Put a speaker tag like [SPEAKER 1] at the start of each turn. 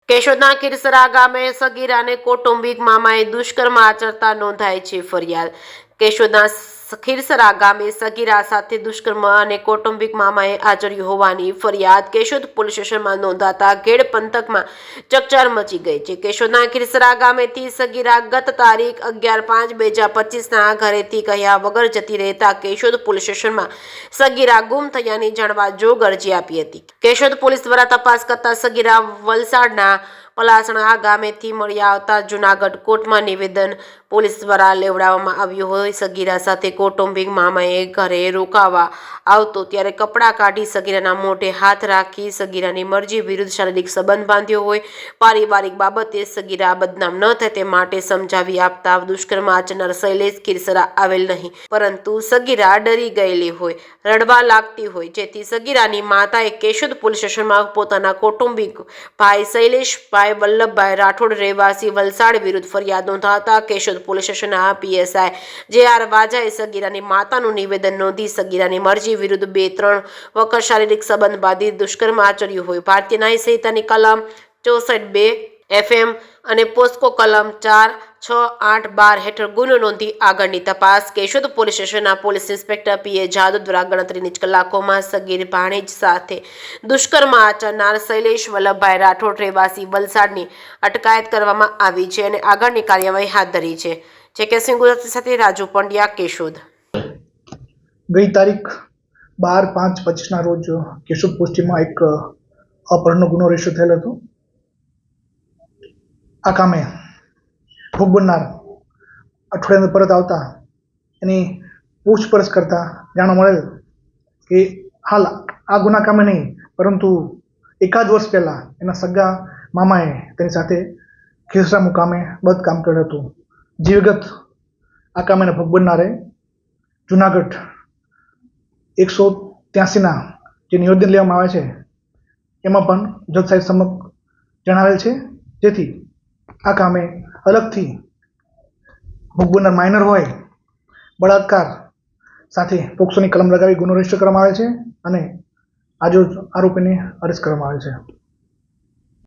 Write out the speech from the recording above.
[SPEAKER 1] કેશોદના ખીરસરા ગામે સગીરાને કૌટુંબિક મામાએ દુષ્કર્મ આચરતા નોંધાઈ છે ફરિયાદ। કેશોદના ખીરસરા ગામે સગીરા સાથે દુષ્કર્મ અને કૌટુંબિક મામાએ આચર્યું હોવાની ફરિયાદ કેશોદ પોલીસ સ્ટેશનમાં નોંધાતા ઘેડ પંથકમાં ચકચાર મચી ગઈ છે। કેશોદના ખીરસરા ગામેથી સગીરા ગત તારીખ 11/5/2025ના ઘરેથી કહ્યા વગર જતી રહેતા કેશોદ પોલીસ સ્ટેશનમાં સગીરા ગુમ થયાની જાણવા જોગ અરજી આપી હતી। કેશોદ પોલીસ દ્વારા તપાસ કરતા સગીરા વલસાડના પલાસણા ગામેથી મળી આવતા જૂનાગઢ કોર્ટમાં નિવેદન પોલીસ દ્વારા લેવડાવવામાં આવ્યું હોય। સગીરા સાથે કૌટુંબિક મામાએ ઘરે રોકાવા આવતો ત્યારે કપડાં કાઢી સગીરાના મોઢે હાથ રાખી સગીરાની મરજી વિરુદ્ધ શારીરિક સંબંધ બાંધ્યો હોય। પારિવારિક બાબતે સગીરા બદનામ ન થાય તે માટે સમજાવી આપતા દુષ્કર્મ આચરનાર શૈલેષ ખીરસરા આવેલ નહીં, પરંતુ સગીરા ડરી ગયેલી હોય, રડવા લાગતી હોય, જેથી સગીરાની માતાએ કેશોદ પોલીસ સ્ટેશનમાં પોતાના કૌટુંબિક ભાઈ શૈલેષભાઈ વલ્લભભાઈ રાઠોડ રહેવાસી વલસાડ વિરુદ્ધ ફરિયાદ નોંધાતા કેશોદ પોલીસ સ્ટેશનના PSI JR વાજાએ સગીરાની માતાનું નિવેદન નોંધી સગીરાની મરજી વિરુદ્ધ 2-3 વખત શારીરિક સંબંધ બાંધી દુષ્કર્મ આચર્યું હોય। ભારતીય ન્યાય સંહિતાની કલમ 64(2) FM અને પોસ્કો કલમ 4, 6, 8, 12 હેઠળ ગુનો નોંધી આગળની તપાસ કેશોદ પોલીસ સ્ટેશનના પોલીસ ઇન્સ્પેક્ટર PA જાદવ દ્વારા ગણતરીની જ કલાકોમાં સગીર ભાણેજ સાથે દુષ્કર્મ આચરનાર શૈલેષ વલ્લભભાઈ રાઠોડ રહેવાસી વલસાડની અટકાયત કરવામાં આવી છે અને આગળની કાર્યવાહી હાથ ધરી છે। JK સિંહ ગુજરાતી સાથે રાજુ પંડ્યા, કેશોદ।
[SPEAKER 2] ગઈ તારીખ 12/5/25ના રોજ કેશોદ પોસ્ટીમાં એક અપહરણનો ગુનો રજીસ્ટર થયેલ હતો। આ કામે ભોગ બનનાર અઠવાડિયામાં પરત આવતા એની પૂછપરછ કરતા જાણવા મળેલ કે હાલ આ ગુના કામે નહીં, પરંતુ એકાદ વર્ષ પહેલા એના સગા મામાએ તેની સાથે ખીરસરા મુકામે બદકામ કરેલું હતું। જે વિગત આ કામેના ભોગ બનનારે જૂનાગઢ 183ના જે નિવેદન લેવામાં આવે છે એમાં પણ જજ સાહેબ સમક્ષ જણાવેલ છે, જેથી આ કામે અલગથી ભોગ બનનાર માઇનર હોય બળાત્કાર સાથે પોક્સોની કલમ લગાવી ગુનો રજીસ્ટર કરવામાં આવે છે અને આજરોજ આરોપીને અરેસ્ટ કરવામાં આવે છે।